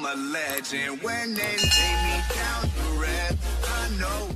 a legend. When they lay me down to rest, I know.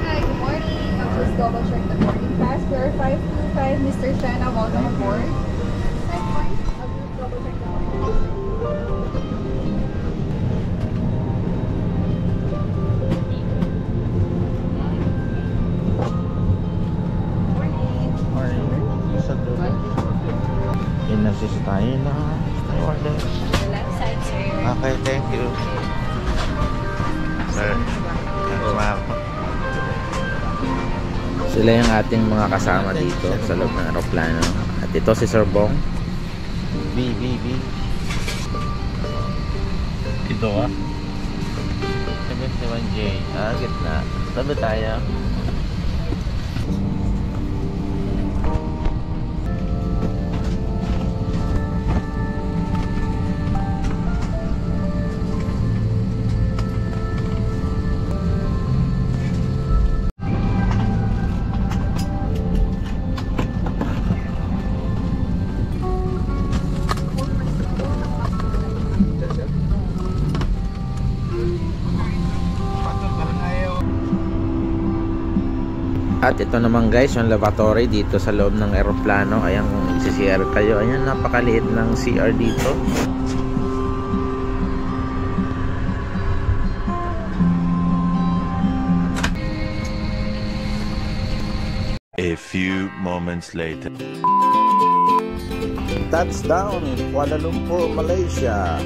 Hi, good morning. I'll just double check the boarding pass. We're 525, Mr. Shana, welcome aboard. Hi, boys. I'll just double check the boarding pass. In-assist tayo na stewardess. The left side, sir. Okay, thank you. Sir, ma'am. Sila yung ating mga kasama dito sa loob ng aeroplano. At ito si Sir Bong. B. Ito 71J. Gitna. Sabi tayo. At ito naman guys, yung lavatory dito sa loob ng aeroplano. Ayan, kung isi-CR kayo, ayan, napakaliit ng CR dito. A few moments later. Touchdown in Kuala Lumpur, Malaysia.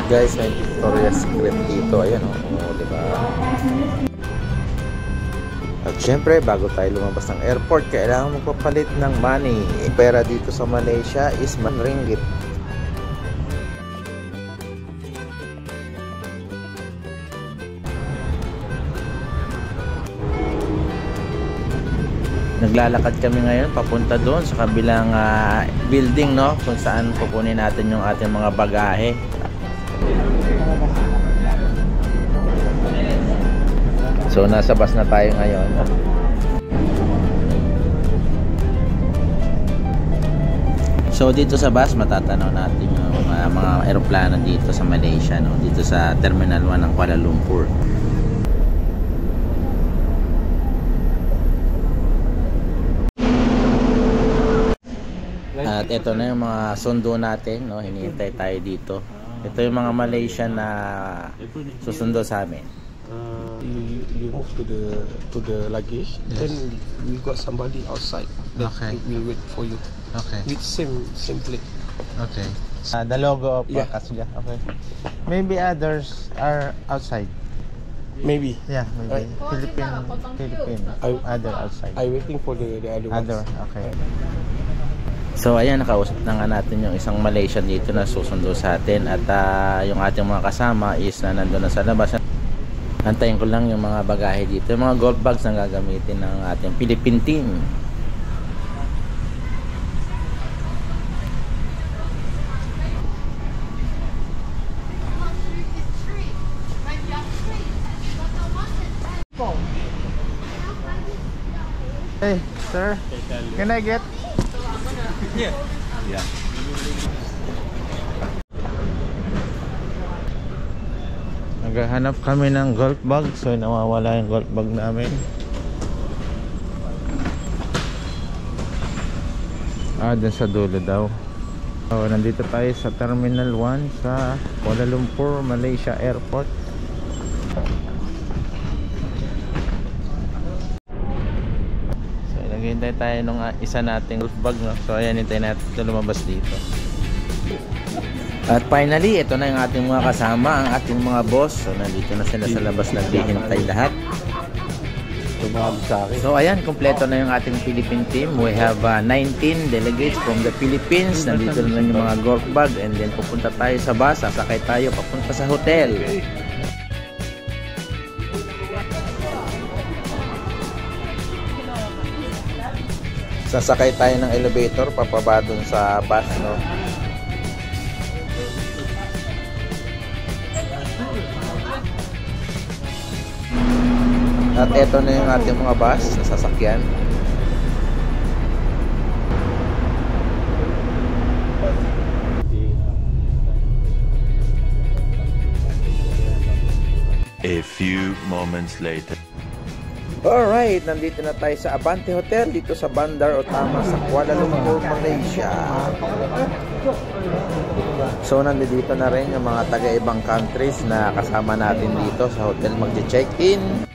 Guys, may Victoria's Secret dito. Ayan diba? At syempre, bago tayo lumabas ng airport, kailangan magpapalit ng money. Pera dito sa Malaysia is ringgit. Naglalakad kami ngayon papunta doon sa kabilang building, no, kung saan kukunin natin yung ating mga bagahe. So nasa bus na tayo ngayon. So dito sa bus matatanaw natin yung mga eroplano dito sa Malaysia, no, dito sa Terminal 1 ng Kuala Lumpur. At ito na yung mga sundo natin, no? Hinihintay tayo dito. Ito yung mga Malaysian na susundo sa amin. You move to the luggage, yes. Then we got somebody outside that will wait for you. Okay. With same plate. Okay. The logo of Kasga. Okay. Maybe others are outside. Maybe. Yeah, maybe. Philippine. Other outside. I waiting for the other ones. Okay. So ayan, nakausap na nga natin yung isang Malaysian dito na susundo sa atin. At yung ating mga kasama is na nandun na sa labas. Antayin ko lang yung mga bagahe dito, yung mga golf bags na gagamitin ng ating Philippine team. Hey, sir, can I get? Yeah. Naghahanap kami ng golf bag, so nawawala yung golf bag namin. Dun sa dulo daw. So, nandito tayo sa Terminal 1 sa Kuala Lumpur, Malaysia Airport. So, naghihintay tayo nung isa nating golf bag, no? So, ayan, hintay natin ito lumabas dito. At finally, ito na yung ating mga kasama, ang ating mga boss. So, nandito na sila sa labas, naghihintay lahat. So, ayan, kompleto na yung ating Philippine team. We have 19 delegates from the Philippines. Nandito na yung mga golf bag. And then, pupunta tayo sa bus. Sasakay tayo papunta sa hotel. Sasakay tayo ng elevator papaba dun sa bus, no? At eto na yung ating mga bus na sasakyan. A few moments later. Alright, nandito na tayo sa Abante Hotel dito sa Bandar Utama sa Kuala Lumpur, Malaysia. So nandito na rin yung mga taga-ibang countries na kasama natin dito sa hotel magche-check-in.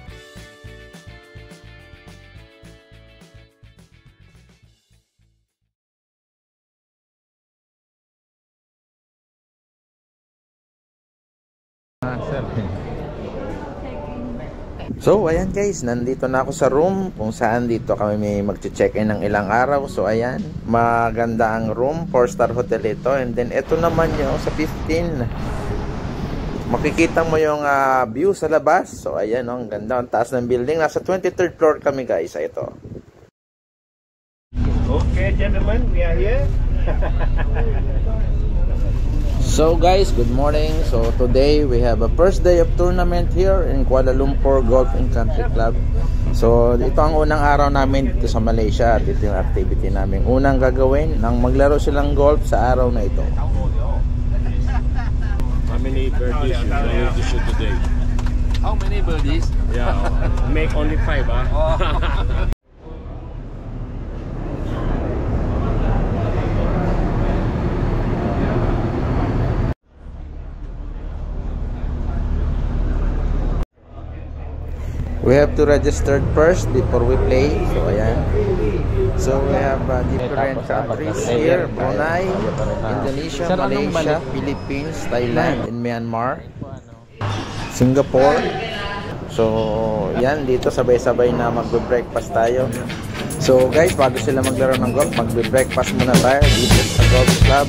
So ayan guys, nandito na ako sa room kung saan dito kami may magche-check-in ng ilang araw. So ayan, maganda ang room, 4-star hotel ito. And then ito naman yung sa 15. Makikita mo yung view sa labas. So ayan, ang ganda, ang taas ng building. Nasa 23rd floor kami guys, ito. Okay, gentlemen, we are here. So guys, good morning. So today we have a first day of tournament here in Kuala Lumpur Golf and Country Club. So ito ang unang araw namin dito sa Malaysia. Dito yung activity namin. Unang gagawin nang maglaro silang golf sa araw na ito. How many birdies you going to shoot today? How many birdies? Yeah, make only 5, huh? We have to register first before we play. So ayan. So we have different countries here: Brunei, Indonesia, Malaysia, Philippines, Thailand, and Myanmar, Singapore. So yan, dito sabay-sabay na magbe-breakfast tayo. So guys, bago sila maglaro ng golf, magbe-breakfast muna tayo dito sa golf club.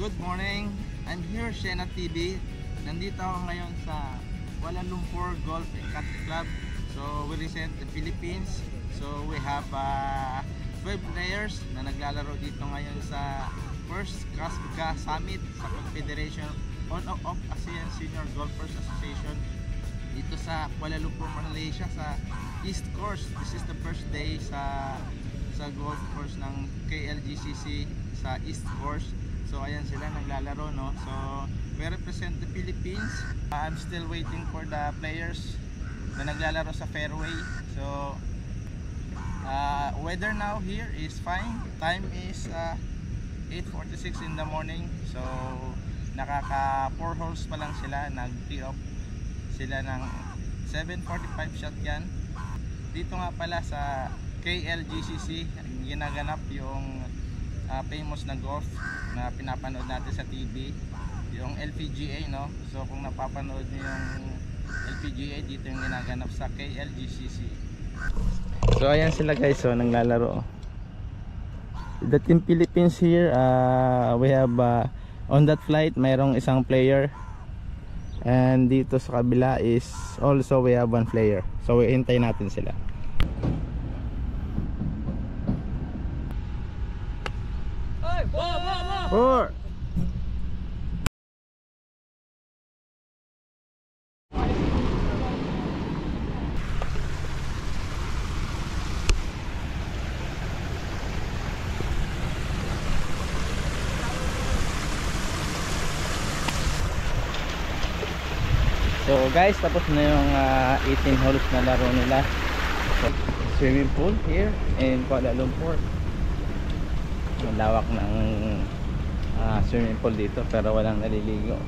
Good morning. I'm here, Shena TV. Nandito ako ngayon sa Kuala Lumpur Golf and Country Club. So we represent the Philippines. So we have 12 players na naglalaro dito ngayon sa first CASPGA Summit sa Confederation of ASEAN Senior Golfers Association dito sa Kuala Lumpur, Malaysia sa East Course. This is the first day sa golf course ng KLGCC sa East Course. So ayan sila naglalaro, no. So we represent the Philippines. I'm still waiting for the players na naglalaro sa fairway. So weather now here is fine. Time is 8:46 in the morning. So nakaka 4 holes pa lang sila, nag-tee off sila ng 7:45 shot yan. Dito nga pala sa KLGCC ginaganap yung famous na golf na pinapanood natin sa TV. yung LPGA, no? So kung napapanood niyo yung LPGA, dito yung ginaganap sa KLGCC. So ayan sila guys, so naglalaro. The Team Philippines here, we have on that flight mayroong isang player, and dito sa kabila is also we have one player. So hintay natin sila. Four. So guys, tapos na yung 18 holes na laro nila. So, swimming pool here in Kuala Lumpur. Ang lawak ng swimming pool dito, pero walang naliligo.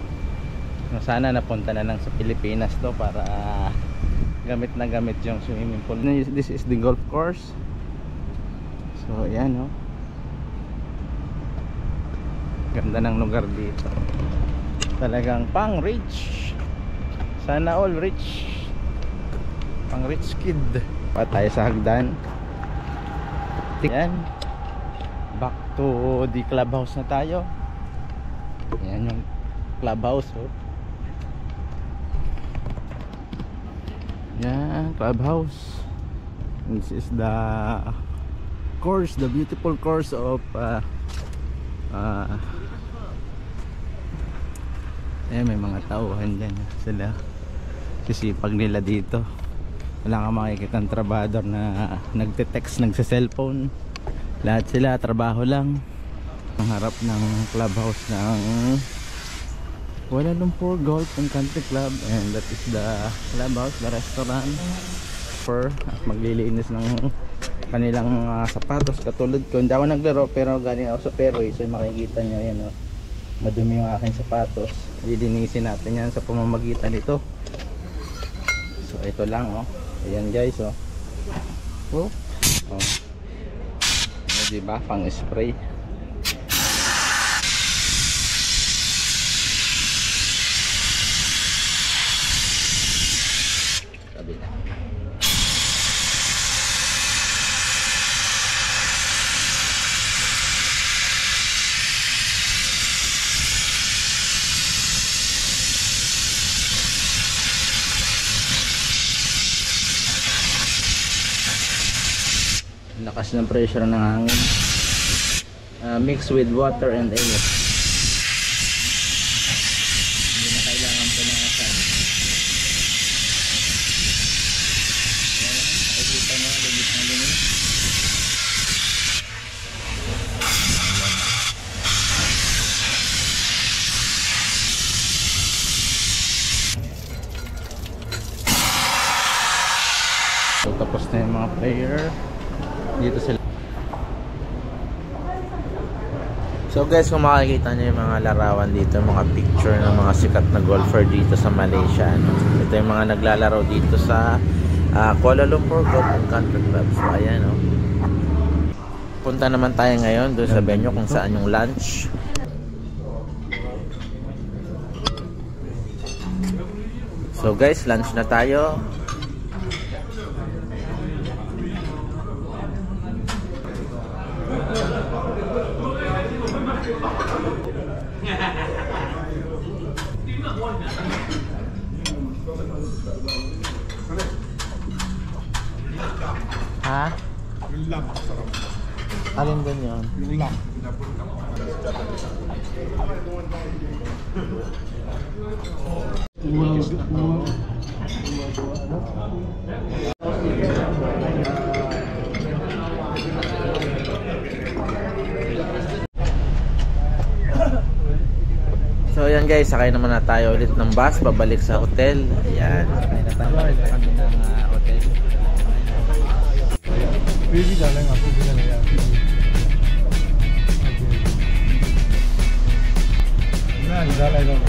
So, sana napunta na lang sa Pilipinas to para gamit na gamit yung swimming pool. This is the golf course. So ayan, oh. Ganda ng lugar dito. Talagang pang rich. Sana all rich. Pang rich kid. Pa tayo sa hagdan. Yan. Back to the clubhouse na tayo. Yan yung clubhouse, oh. Yan, clubhouse. This is the course, the beautiful course of may mga tauhan dyan sila. Sisipag nila dito. Wala kang makikita ng trabador na nagte-text, nagsa-cellphone. Lahat sila trabaho lang. Ang harap ng clubhouse ng Kuala Lumpur Golf and Country Club, and that is the clubhouse, the restaurant for maglilinis ng kanilang sapatos. Katulad ko, hindi ako naglaro pero galing ako sa Peroy, so makikita nyo yan, oh. Madumi yung aking sapatos. Lilinisin natin yan sa pamamagitan nito. So ito lang, oh. Ayan guys, oh. Oh. Oh. Diba? Pang spray. Sabi na. Lakas ng pressure ng hangin, mixed with water and air. Hindi na kailangan punasan. Nakikita mo, linis na linis. So tapos na yung mga player dito sila. So guys, kung makikita nyo yung mga larawan dito, mga picture ng mga sikat na golfer dito sa Malaysia, no? Ito yung mga naglalaro dito sa Kuala Lumpur Golf and Country Club. So ayan, no? Punta naman tayo ngayon doon sa venue kung saan yung lunch. So guys, lunch na tayo. Ha? Alin din yun? So ayan guys, sakay naman na tayo ulit ng bus pabalik sa hotel. Ayan, sakay na tayo kami ng hotel. Baby darling, aku bilang ya. Nah, jalan dong.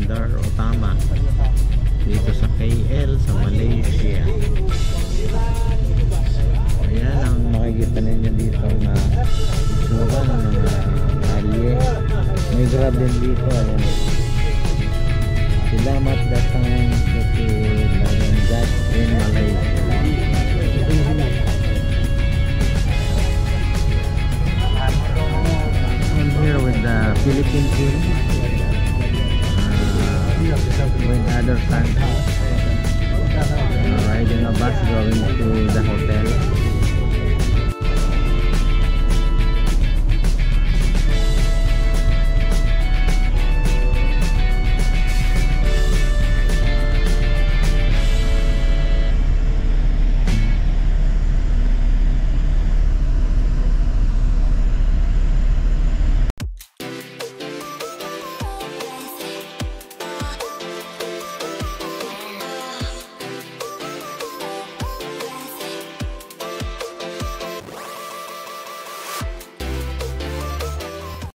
Bandar Utama dito sa KL sa Malaysia. Ayan ang makikita ninyo dito na itsura ng mga kalye. May grab din dito. Ayan. Selamat datang ke Laranjat in Malaysia. I'm here with the Philippine team with other countries riding a bus going to the hotel.